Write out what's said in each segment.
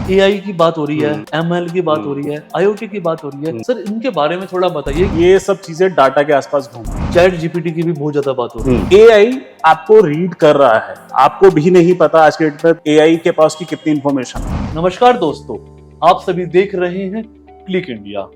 AI की बात हो रही है, एमएल की बात हो रही है, आईओटी की बात हो रही है। सर इनके बारे में थोड़ा बताइए। ये सब चीजें डाटा के आसपास घूम चैट जीपीटी की भी बहुत ज्यादा बात हो रही है। एआई आपको रीड कर रहा है, आपको भी नहीं पता आज के डेट में एआई के पास की कितनी इंफॉर्मेशन है। नमस्कार दोस्तों, आप सभी देख रहे हैं क्लिक इंडिया।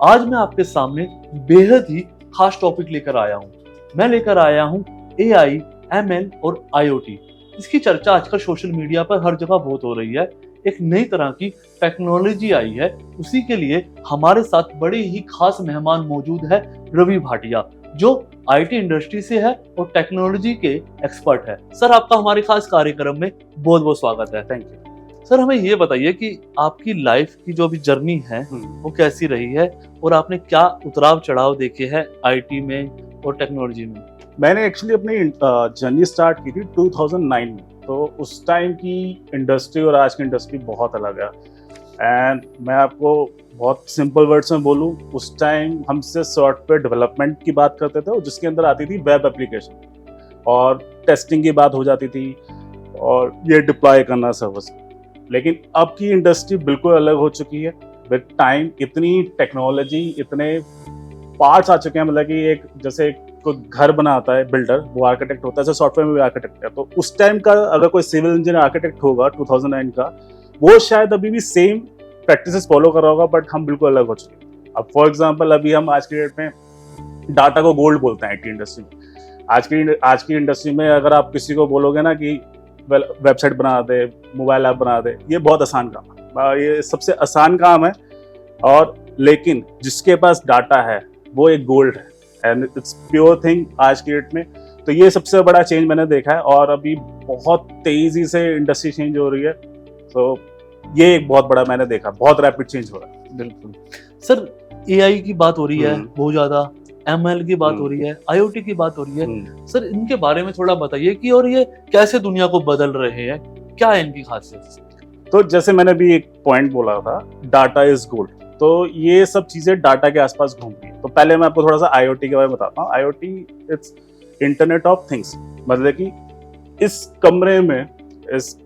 आज मैं आपके सामने बेहद ही खास टॉपिक लेकर आया हूँ। मैं लेकर आया हूँ एआई, एमएल और आईओटी। इसकी चर्चा आजकल सोशल मीडिया पर हर जगह बहुत हो रही है। एक नई तरह की टेक्नोलॉजी आई है, उसी के लिए हमारे साथ बड़े ही खास मेहमान मौजूद है रवि भाटिया, जो आईटी इंडस्ट्री से है और टेक्नोलॉजी के एक्सपर्ट है। सर आपका हमारे खास कार्यक्रम में बहुत बहुत स्वागत है। Thank you. सर हमें ये बताइए कि आपकी लाइफ की जो भी जर्नी है वो कैसी रही है और आपने क्या उतराव चढ़ाव देखे हैं आईटी में और टेक्नोलॉजी में। मैंने एक्चुअली अपनी जर्नी स्टार्ट की थी 2009 में, तो उस टाइम की इंडस्ट्री और आज की इंडस्ट्री बहुत अलग है। एंड मैं आपको बहुत सिंपल वर्ड्स में बोलूँ, उस टाइम हमसे सॉफ्टवेयर डेवलपमेंट की बात करते थे जिसके अंदर आती थी वेब एप्लीकेशन और टेस्टिंग की बात हो जाती थी और ये डिप्लॉय करना सर्विस। लेकिन अब की इंडस्ट्री बिल्कुल अलग हो चुकी है। विद टाइम इतनी टेक्नोलॉजी, इतने पार्ट्स आ चुके हैं, मतलब कि एक जैसे कोई घर बनाता है बिल्डर, वो आर्किटेक्ट होता है, जैसे सॉफ्टवेयर में भी आर्किटेक्ट है। तो उस टाइम का अगर कोई सिविल इंजीनियर आर्किटेक्ट होगा 2009 का, वो शायद अभी भी सेम प्रैक्टिसेस फॉलो कर रहा होगा, बट हम बिल्कुल अलग हो चुके हैं। अब फॉर एग्जांपल अभी हम आज की डेट में डाटा को गोल्ड बोलते हैं आईटी इंडस्ट्री में। आज की इंडस्ट्री में अगर आप किसी को बोलोगे ना कि वेबसाइट बना दे, मोबाइल ऐप बना दे, ये बहुत आसान काम है, ये सबसे आसान काम है। और लेकिन जिसके पास डाटा है वो एक गोल्ड है एंड इट्स प्योर थिंग आज की डेट में। तो ये सबसे बड़ा चेंज मैंने देखा है और अभी बहुत तेजी से इंडस्ट्री चेंज हो रही है। तो ये एक बहुत बड़ा मैंने देखा, बहुत रैपिड चेंज हो रहा है। बिल्कुल सर, एआई की बात हो रही है बहुत ज्यादा, एमएल की बात हो रही है, आईओटी की बात हो रही है। सर इनके बारे में थोड़ा बताइए कि और ये कैसे दुनिया को बदल रहे हैं, क्या है इनकी खासियत। तो जैसे मैंने भी एक पॉइंट बोला था, डाटा इज गोल्ड, तो ये सब चीजें डाटा के आसपास घूम रही है। तो पहले मैं आपको थोड़ा सा आईओटी के बारे में बताता हूँ। IoT it's internet of things, मतलब कि इस कमरे में इस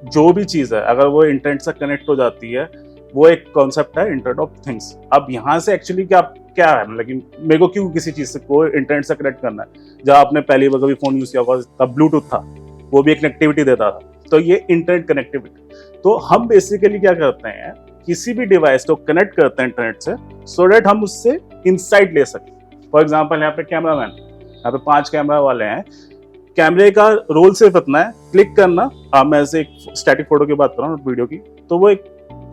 जो भी चीज है अगर वो इंटरनेट से कनेक्ट हो जाती है, वो एक कॉन्सेप्ट है इंटरनेट ऑफ थिंग्स। अब यहाँ से एक्चुअली क्या है, मतलब कि मेरे को क्यों किसी चीज से को इंटरनेट से कनेक्ट करना है। जब आपने पहली बार कभी फोन यूज किया होगा तब ब्लूटूथ था, वो भी एक कनेक्टिविटी देता था। तो ये इंटरनेट कनेक्टिविटी, तो हम बेसिकली क्या करते हैं, किसी भी डिवाइस को कनेक्ट करते हैं इंटरनेट से, सो दैट हम उससे इंसाइट ले सकें। फॉर एग्जांपल यहाँ पे कैमरामैन, यहाँ पे 5 कैमरा वाले हैं। कैमरे का रोल सिर्फ इतना है, क्लिक करना। मैं ऐसे एक स्टैटिक फोटो की बात कर रहा हूँ, वीडियो की, तो वो एक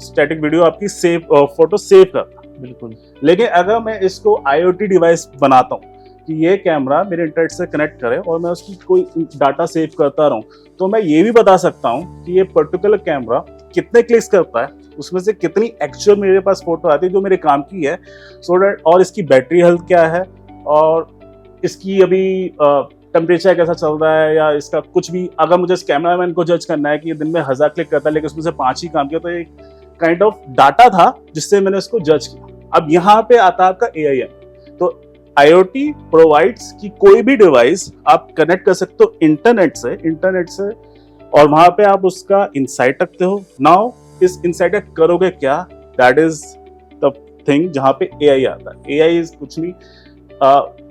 स्टैटिक वीडियो आपकी फोटो सेव करता है। बिल्कुल। लेकिन अगर मैं इसको आईओटी डिवाइस बनाता हूँ कि ये कैमरा मेरे इंटरनेट से कनेक्ट करे और मैं उसकी कोई डाटा सेव करता रहूँ, तो मैं ये भी बता सकता हूँ कि ये पर्टिकुलर कैमरा कितने क्लिक्स करता है, उसमें से कितनी एक्चुअल मेरे पास फोटो आती है जो मेरे काम की है, सो दैट, और इसकी बैटरी हेल्थ क्या है और इसकी अभी टेम्परेचर कैसा चल रहा है, या इसका कुछ भी। अगर मुझे इस कैमरामैन को जज करना है कि ये दिन में 1000 क्लिक करता है लेकिन उसमें से 5 ही काम किया, तो एक काइंड ऑफ डाटा था जिससे मैंने उसको जज किया। अब यहाँ पे आता है आपका एआईएम। तो आईओटी प्रोवाइड्स कि कोई भी डिवाइस आप कनेक्ट कर सकते हो इंटरनेट से और वहां पे आप उसका इंसाइट रखते हो। नाउ इस इंसाइट का करोगे क्या, दैट इज द थिंग जहाँ पे एआई आता है। एआई इज कुछ नहीं,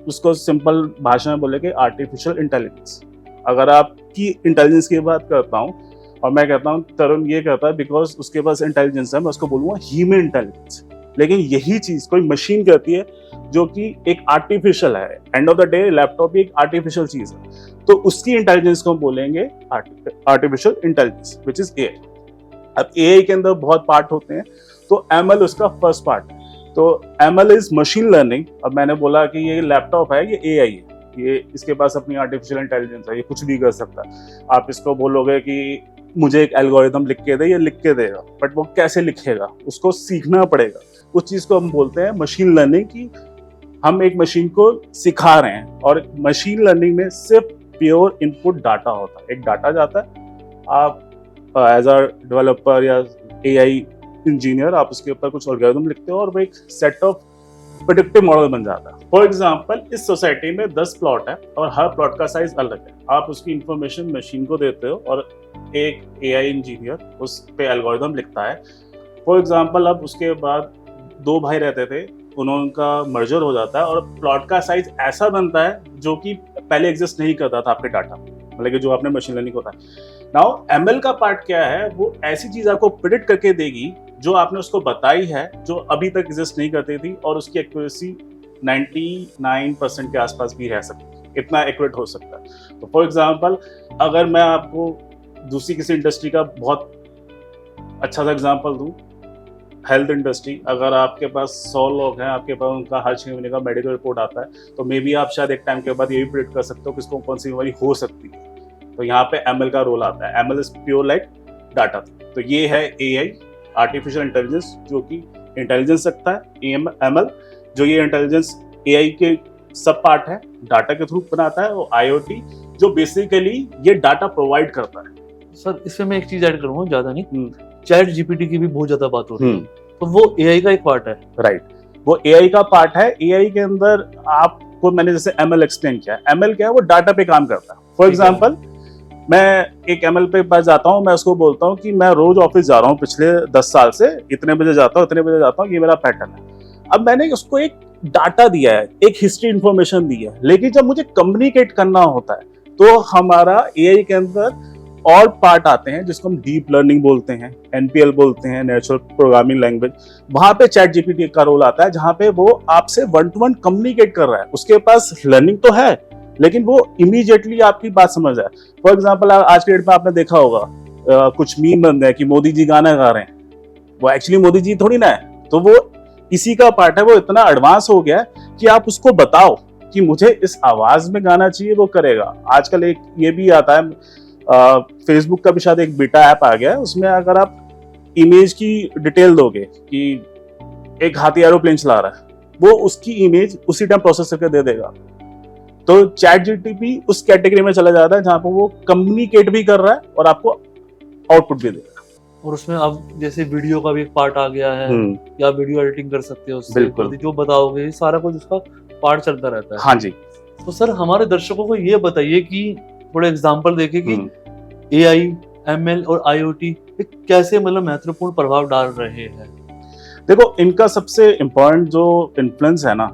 उसको सिंपल भाषा में बोले कि आर्टिफिशियल इंटेलिजेंस। अगर आपकी इंटेलिजेंस की बात करता हूँ और मैं कहता हूँ तरुण ये कहता है बिकॉज उसके पास इंटेलिजेंस है, मैं उसको बोलूँगा ह्यूमन इंटेलिजेंस। लेकिन यही चीज कोई मशीन करती है जो कि एक आर्टिफिशियल है। End of the day laptop भी एक आर्टिफिशियल चीज है, तो उसकी इंटेलिजेंस को हम बोलेंगे artificial intelligence, which is AI. अब एआई के अंदर बहुत पार्ट होते हैं, तो एमएल उसका फर्स्ट पार्ट है। तो एमएल इज मशीन लर्निंग। अब मैंने बोला कि ये लैपटॉप है, ये एआई है, ये इसके पास अपनी आर्टिफिशियल इंटेलिजेंस है, ये कुछ भी कर सकता है। आप इसको बोलोगे कि मुझे एक एल्गोरिथम लिख के दे, ये लिख के देगा, बट वो कैसे लिखेगा उसको सीखना पड़ेगा। उस चीज को हम बोलते हैं मशीन लर्निंग, की हम एक मशीन को सिखा रहे हैं। और मशीन लर्निंग में सिर्फ प्योर इनपुट डाटा होता है, एक डाटा जाता है, आप एज अ डेवलपर या एआई इंजीनियर आप उसके ऊपर कुछ एल्गोरिथम लिखते हो और वो एक सेट ऑफ प्रेडिक्टिव मॉडल बन जाता है। फॉर एग्जांपल इस सोसाइटी में 10 प्लॉट है और हर प्लॉट का साइज अलग है। आप उसकी इंफॉर्मेशन मशीन को देते हो और एक AI इंजीनियर उस पे एल्गोरिदम लिखता है। फॉर एग्जांपल अब उसके बाद 2 भाई रहते थे, उनका मर्जर हो जाता है और प्लॉट का साइज ऐसा बनता है जो कि पहले एग्जिस्ट नहीं करता था आपके डाटा, मतलब कि जो आपने मशीन लर्निंग होता है। नाउ ML का पार्ट क्या है, वो ऐसी चीज आपको प्रेडिक्ट करके देगी जो आपने उसको बताई है, जो अभी तक एग्जिस्ट नहीं करती थी, और उसकी एक्यूरेसी 99% के आसपास भी रह सकती है, इतना एक्यूरेट हो सकता है। तो फॉर एग्जांपल अगर मैं आपको दूसरी किसी इंडस्ट्री का बहुत अच्छा सा एग्जांपल दूं, हेल्थ इंडस्ट्री, अगर आपके पास 100 लोग हैं, आपके पास उनका हर 6 महीने का मेडिकल रिपोर्ट आता है, तो मे बी आप शायद एक टाइम के बाद ये भी प्रेडिक्ट कर सकते हो किसको कौन सी बीमारी हो सकती है। तो यहाँ पे ML का रोल आता है। ML is pure like data. तो ये है AI, आर्टिफिशियल इंटेलिजेंस, जो कि इंटेलिजेंस रखता है। ML जो ये इंटेलिजेंस AI के सब पार्ट है, डाटा के थ्रू बनाता है, और IoT जो बेसिकली ये डाटा प्रोवाइड करता है। सर इसमें मैं एक चीज ऐड करूंगा, ज्यादा नहीं, चैट GPT की भी बहुत ज्यादा बात हो रही है, तो वो AI का एक पार्ट है। राइट, वो AI का पार्ट है। AI के अंदर आपको मैंने जैसे ML एक्सप्लेन किया, ML क्या है, वो डाटा पे काम करता है। फॉर एग्जांपल मैं एक ML पे पास जाता हूँ, मैं उसको बोलता हूँ कि मैं रोज ऑफिस जा रहा हूँ पिछले 10 साल से, इतने बजे जाता हूँ, इतने बजे जाता हूँ, ये मेरा पैटर्न है। अब मैंने उसको एक डाटा दिया है, एक हिस्ट्री इंफॉर्मेशन दी है, लेकिन जब मुझे कम्युनिकेट करना होता है तो हमारा AI के अंदर और पार्ट आते हैं जिसको हम डीप लर्निंग बोलते हैं, NPL बोलते हैं, नेचुरल प्रोग्रामिंग लैंग्वेज। वहां पे चैट GPT का रोल आता है, जहां पे वो आपसे 1 to 1 कम्युनिकेट कर रहा है। उसके पास लर्निंग तो है, लेकिन वो इमीडिएटली आपकी बात समझ रहा है। फॉर एग्जाम्पल आज के डेट में आपने देखा होगा कुछ मीम बन रहे हैं कि मोदी जी गाना गा रहे हैं, वो एक्चुअली मोदी जी थोड़ी ना है। तो वो इसी का पार्ट है, वो इतना एडवांस हो गया कि आप उसको बताओ कि मुझे इस आवाज में गाना चाहिए, वो करेगा। आजकल एक ये भी आता है, फेसबुक का भी शायद एक बीटा ऐप आ गया है, उसमें अगर आप इमेज की डिटेल दोगे कि एक हाथी एरोप्लेन चला रहा है, वो उसकी इमेज उसी टाइम प्रोसेस करके दे देगा। तो चैट जीपीटी उस कैटेगरी में चला जाता है जहां पर वो कम्युनिकेट भी कर रहा है और आपको आउटपुट भी देगा। और उसमें अब जैसे वीडियो का भी एक पार्ट आ गया है, या वीडियो एडिटिंग कर सकते हो उससे, बिल्कुल, जो बताओगे सारा कुछ उसका पार्ट चलता रहता है। हाँ जी। तो सर हमारे दर्शकों को ये बताइए कि थोड़े एग्जांपल देके कि AI, ML और IoT कैसे मतलब महत्वपूर्ण प्रभाव डाल रहे हैं। देखो, इनका सबसे इम्पोर्टेंट जो इन्फ्लुएंस है ना,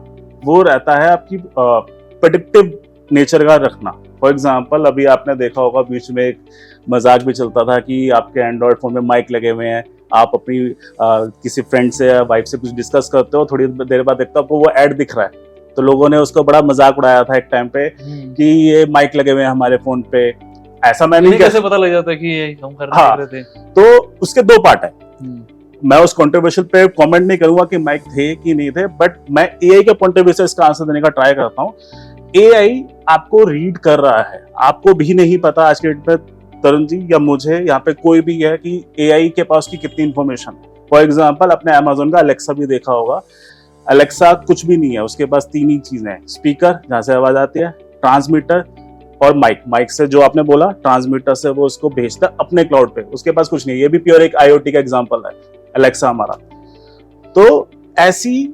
वो रहता है आपकी प्रेडिक्टिव नेचर का रखना। फॉर एग्जांपल अभी आपने देखा होगा बीच में एक मजाक भी चलता था कि आपके एंड्रॉयड फोन में माइक लगे हुए हैं, आप अपनी किसी फ्रेंड से या वाइफ से कुछ डिस्कस करते हो, थोड़ी देर बाद देखते हो आपको वो ऐड दिख रहा है। तो लोगों ने उसको बड़ा मजाक उड़ाया था एक टाइम पे कि ये माइक लगे हुए हैं हमारे फोन पे। ऐसा मैं नहीं, कैसे पता लग जाता है कि ये हम कर रहे थे। तो उसके 2 पार्ट है। मैं उस कंट्रोवर्शियल पे कमेंट नहीं करूंगा कि माइक थे कि नहीं थे, बट मैं AI के पॉइंट ऑफ व्यू से इसका आंसर देने का ट्राई करता हूँ। AI आपको रीड कर रहा है, आपको भी नहीं पता आज के डेट में तरुण जी या मुझे, यहाँ पे कोई भी है कि AI के पास की कितनी इंफॉर्मेशन। फॉर एग्जाम्पल अपने Amazon का अलेक्सा भी देखा होगा, अलेक्सा कुछ भी नहीं है, उसके पास 3 ही चीजें हैं, स्पीकर जहाँ से आवाज आती है, ट्रांसमीटर और माइक से जो आपने बोला, ट्रांसमीटर से वो उसको भेजता है अपने क्लाउड पे। उसके पास कुछ नहीं, ये भी प्योर एक IoT का एग्जांपल है अलेक्सा हमारा। तो ऐसी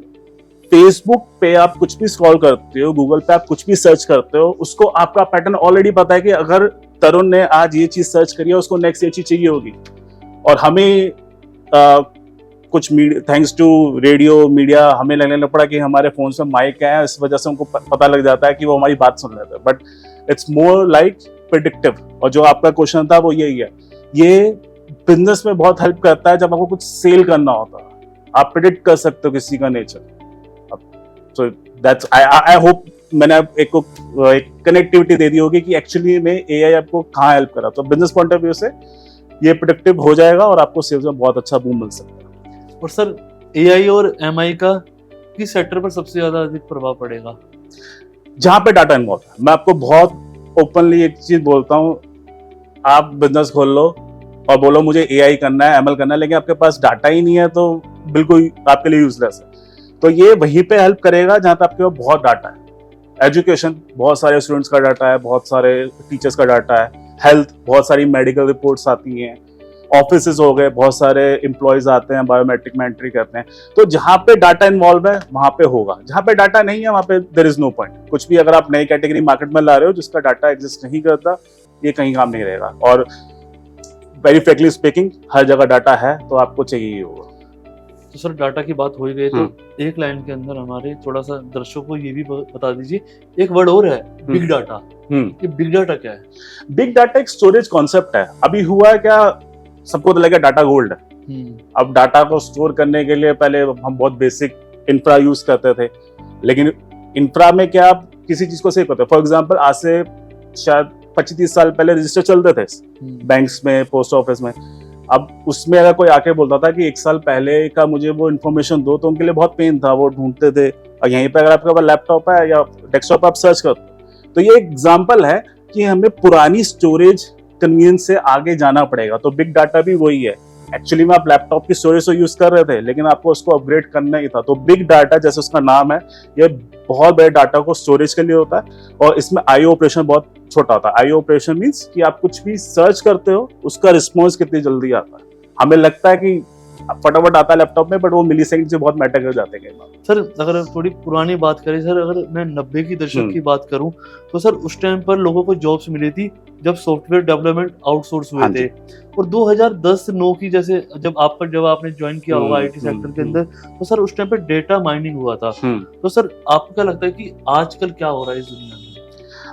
फेसबुक पे आप कुछ भी स्क्रॉल करते हो, गूगल पे आप कुछ भी सर्च करते हो, उसको आपका पैटर्न ऑलरेडी पता है कि अगर तरुण ने आज ये चीज सर्च करी है, उसको नेक्स्ट ये चीज चाहिए होगी। और हमें कुछ थैंक्स टू रेडियो मीडिया हमें लगने पड़ा कि हमारे फोन में माइक है, इस वजह से उनको पता लग जाता है कि वो हमारी बात सुन रहे थे। But it's more like predictive. और जो आपका क्वेश्चन था वो यही है, ये बिजनेस में बहुत हेल्प करता है। जब आपको कुछ सेल करना होता है, आप प्रेडिक्ट कर सकते हो किसी का nature. So that's I hope मैंने एक कनेक्टिविटी दे दी होगी कि एक्चुअली में AI आपको कहाँ हेल्प करा। तो बिजनेस पॉइंट ऑफ व्यू से ये प्रेडिक्टिव हो जाएगा और आपको सेल्स में बहुत अच्छा बूम मिल सकता है। और सर AI और MI का किस सेक्टर पर सबसे ज्यादा अधिक प्रभाव पड़ेगा? जहां पे डाटा इन्वॉल्व है। मैं आपको बहुत ओपनली एक चीज बोलता हूं, आप बिजनेस खोल लो और बोलो मुझे AI करना है, ML करना है, लेकिन आपके पास डाटा ही नहीं है तो बिल्कुल आपके लिए यूजलेस है। तो ये वहीं पे हेल्प करेगा जहां पे आपके पास बहुत डाटा है। एजुकेशन, बहुत सारे स्टूडेंट्स का डाटा है, बहुत सारे टीचर्स का डाटा है। हेल्थ, बहुत सारी मेडिकल रिपोर्ट्स आती हैं। ऑफिसेज हो गए, बहुत सारे एम्प्लॉयज आते हैं, बायोमेट्रिक में एंट्री करते हैं। तो जहां पे डाटा इन्वॉल्व है वहां पे होगा, जहां पे डाटा नहीं है वहां पे देयर इज नो पॉइंट। कुछ भी अगर आप नई कैटेगरी मार्केट में ला रहे हो जिसका डाटा एग्जिस्ट नहीं करता, ये कहीं काम नहीं रहेगा। और वेरी फ्रैंकली स्पीकिंग हर जगह डाटा है तो आपको चाहिए ही होगा। तो सर डाटा की बात हो ही गई, तो एक लाइन के अंदर हमारे थोड़ा सा दर्शकों को ये भी बता दीजिए, एक वर्ड और है, बिग डाटा। ये बिग डाटा क्या है? बिग डाटा एक स्टोरेज कॉन्सेप्ट है। अभी हुआ है क्या, सबको तो लगा डाटा गोल्ड है। अब डाटा को स्टोर करने के लिए पहले हम बहुत बेसिक इंफ्रा यूज करते थे, लेकिन इंफ्रा में क्या आप किसी चीज को सेव करते हैं। फॉर एग्जांपल आज से शायद 25-30 साल पहले रजिस्टर चलते थे बैंक्स में, पोस्ट ऑफिस में। अब उसमें अगर कोई आके बोलता था कि 1 साल पहले का मुझे वो इन्फॉर्मेशन दो, तो उनके लिए बहुत पेन था, वो ढूंढते थे। और यहीं पे अगर आपके पास लैपटॉप है या डेस्कटॉप आप सर्च करते, तो ये एग्जांपल है कि हमें पुरानी स्टोरेज कन्वीनियंस से आगे जाना पड़ेगा। तो बिग डाटा भी वही है। एक्चुअली में आप लैपटॉप की स्टोरेज तो यूज कर रहे थे, लेकिन आपको उसको अपग्रेड करना ही था। तो बिग डाटा जैसे उसका नाम है, ये बहुत बड़े डाटा को स्टोरेज के लिए होता है, और इसमें आईओ ऑपरेशन बहुत छोटा होता है। आईओ ऑपरेशन मींस कि आप कुछ भी सर्च करते हो, उसका रिस्पॉन्स कितनी जल्दी आता है। हमें लगता है कि फटाफट आता है लैपटॉप में, बट वो मिलीसेकंड से बहुत मैटर कर जाते हैं। सर अगर थोड़ी पुरानी बात करें सर, अगर मैं 90 की दशक की बात करूं, तो सर उस टाइम पर लोगों को जॉब्स मिली थी जब सॉफ्टवेयर डेवलपमेंट आउटसोर्स हुए थे। और 2010-9 की जैसे जब आपने ज्वाइन किया होगा आईटी सेक्टर के अंदर, तो सर उस टाइम पे डेटा माइनिंग हुआ था। तो सर आपको क्या लगता है कि आजकल क्या हो रहा है इस दुनिया में?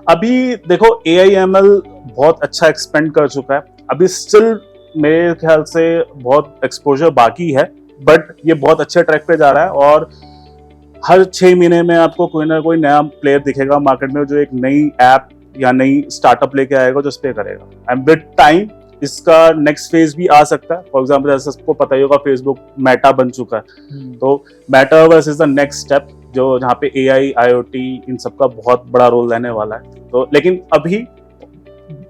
अभी देखो AI/ML बहुत अच्छा एक्सपेंड कर चुका है। अभी स्टिल मेरे ख्याल से बहुत एक्सपोजर बाकी है, बट ये बहुत अच्छे ट्रैक पे जा रहा है। और हर 6 महीने में आपको कोई ना कोई नया प्लेयर दिखेगा मार्केट में, जो एक नई ऐप या नई स्टार्टअप लेके आएगा जो पे करेगा। एंड विद टाइम इसका नेक्स्ट फेज भी आ सकता है। फॉर एग्जाम्पल जैसे सबको पता ही होगा, फेसबुक मेटा बन चुका है, तो metaverse is the next step, जो जहाँ पे AI, IoT इन सब का बहुत बड़ा रोल रहने वाला है। तो लेकिन अभी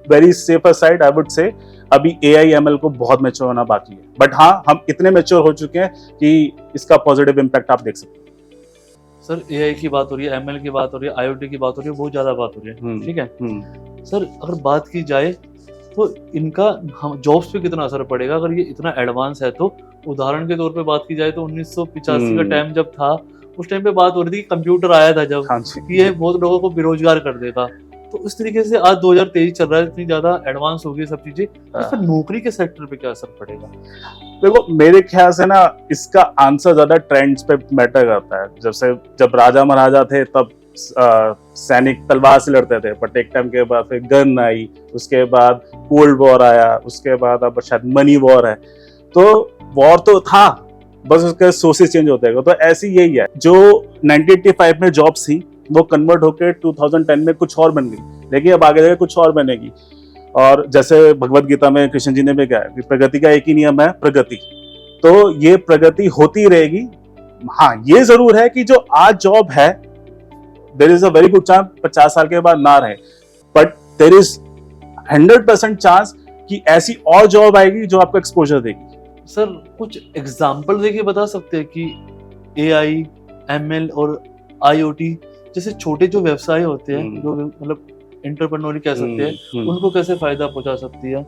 very safer side I would say, अभी AI/ML को बहुत मैच्योर होना बाकी है। बट हाँ, हम इतने मैच्योर हो चुके हैं कि इसका पॉजिटिव इम्पैक्ट आप देख सकते हैं। सर AI की बात हो रही है, ML की बात हो रही है, IoT की बात हो रही है, बहुत ज्यादा बात हो रही है, ठीक है। सर अगर बात की जाए तो इनका हम जॉब्स पे कितना असर पड़ेगा अगर ये इतना एडवांस है? तो उदाहरण के तौर पे बात की जाए तो 1985 का टाइम जब था, उस टाइम पे बात हो रही थी कंप्यूटर आया था जब, कि ये बहुत लोगों को बेरोजगार कर देगा। तो इस तरीके से आज 2023 चल रहा है, इतनी ज्यादा एडवांस हो गई सब चीजें, इस पर नौकरी के सेक्टर पे क्या असर पड़ेगा? देखो मेरे ख्याल से ना, इसका आंसर ज्यादा ट्रेंड्स पे मैटर करता है। जब राजा महाराजा थे तब सैनिक तलवार से लड़ते थे, बट एक टाइम के बाद फिर गन आई, उसके बाद कोल्ड वॉर आया, उसके बाद अब शायद मनी वॉर है। तो वॉर तो था, बस उसके सोर्सेज चेंज होते हैं। तो ऐसी यही है, जो 1985 में जॉब्स थी वो कन्वर्ट होकर 2010 में कुछ और बन गई, लेकिन अब आगे जाके कुछ और बनेगी। और जैसे भगवत गीता में कृष्ण जी ने भी कहा कि प्रगति का एक ही नियम है, प्रगति। तो ये प्रगति होती रहेगी। हाँ, ये जरूर है कि जो आज जॉब है, there is a very good chance 50 साल के बाद ना रहे, बट देयर इज 100% चांस कि ऐसी और जॉब आएगी जो आपको एक्सपोजर देगी। सर कुछ एग्जांपल देके बता सकते हैं कि AI, ML और IoT जैसे छोटे जो व्यवसाय होते हैं, जो मतलब एंटरप्रेन्योर कह सकते हैं, उनको कैसे फायदा पहुंचा सकती है?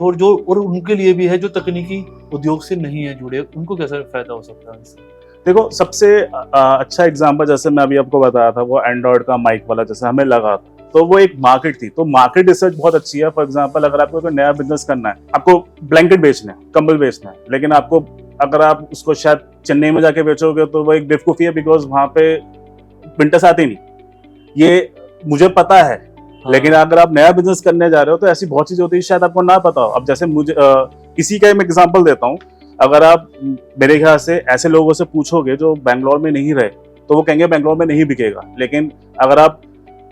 और उनके लिए भी है जो तकनीकी उद्योग से नहीं है जुड़े, उनको कैसे फायदा हो सकता है इससे? देखो सबसे अच्छा एग्जांपल जैसे मैं अभी आपको बताया था, वो एंड्रॉइड का माइक वाला जैसे हमें लगा था, तो वो एक मार्केट थी। तो मार्केट रिसर्च बहुत अच्छी है। फॉर एग्जांपल अगर आपको कोई नया बिजनेस करना है, आपको ब्लैंकेट बेचना है, कंबल बेचना है, लेकिन आपको अगर आप उसको शायद चेन्नई में जाके बेचोगे तो वो एक बेवकूफी है, बिकॉज वहां पे विंटर्स आती नहीं, ये मुझे पता है। लेकिन अगर आप नया बिजनेस करने जा रहे हो तो ऐसी बहुत चीजें होती है शायद आपको ना पता हो। अब जैसे मुझे इसी का मैं एग्जांपल देता हूँ। अगर आप मेरे ख्याल से ऐसे लोगों से पूछोगे जो बैंगलोर में नहीं रहे, तो वो कहेंगे बैंगलोर में नहीं बिकेगा। लेकिन अगर आप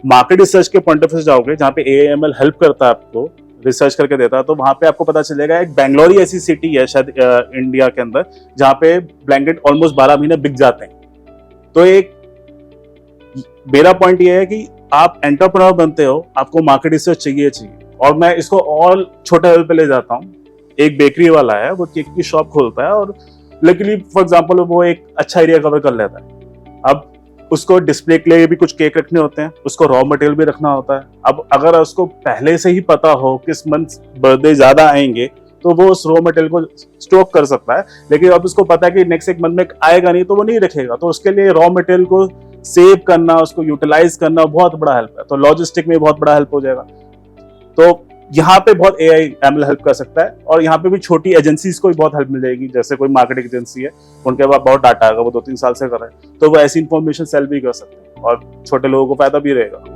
मार्केट रिसर्च के पॉइंट ऑफ व्यू से जाओगे, जहाँ पे AI/ML हेल्प करता है, आपको रिसर्च करके देता है, तो वहां पे आपको पता चलेगा एक बैंगलोर ही ऐसी सिटी है शायद इंडिया के अंदर जहाँ पे ब्लैंकेट ऑलमोस्ट 12 महीने बिक जाते हैं। तो एक मेरा पॉइंट ये है कि आप एंटरप्रेन्योर बनते हो, आपको मार्केट रिसर्च चाहिए। और मैं इसको और छोटे लेवल पे ले जाता हूँ। एक बेकरी वाला है, वो केक की शॉप खोलता है, और लकीली फॉर एग्जांपल वो एक अच्छा एरिया कवर कर लेता है। अब उसको डिस्प्ले के लिए भी कुछ केक रखने होते हैं, उसको रॉ मटेरियल भी रखना होता है। अब अगर उसको पहले से ही पता हो किस मंथ बर्थडे ज्यादा आएंगे, तो वो उस रॉ मटेरियल को स्टॉक कर सकता है। लेकिन अब उसको पता है कि नेक्स्ट एक मंथ में आएगा नहीं, तो वो नहीं रखेगा। तो उसके लिए रॉ मटेरियल को सेव करना, उसको यूटिलाइज करना बहुत बड़ा हेल्प है। तो लॉजिस्टिक में बहुत बड़ा हेल्प हो जाएगा। तो यहाँ पे बहुत AI ML हेल्प कर सकता है, और यहाँ पे भी छोटी एजेंसीज को भी बहुत हेल्प मिल जाएगी। जैसे कोई मार्केटिंग एजेंसी है, उनके पास बहुत डाटा आएगा, वो 2-3 साल से कर रहे हैं, तो वो ऐसी इंफॉर्मेशन सेल भी कर सकते हैं और छोटे लोगों को फायदा भी रहेगा।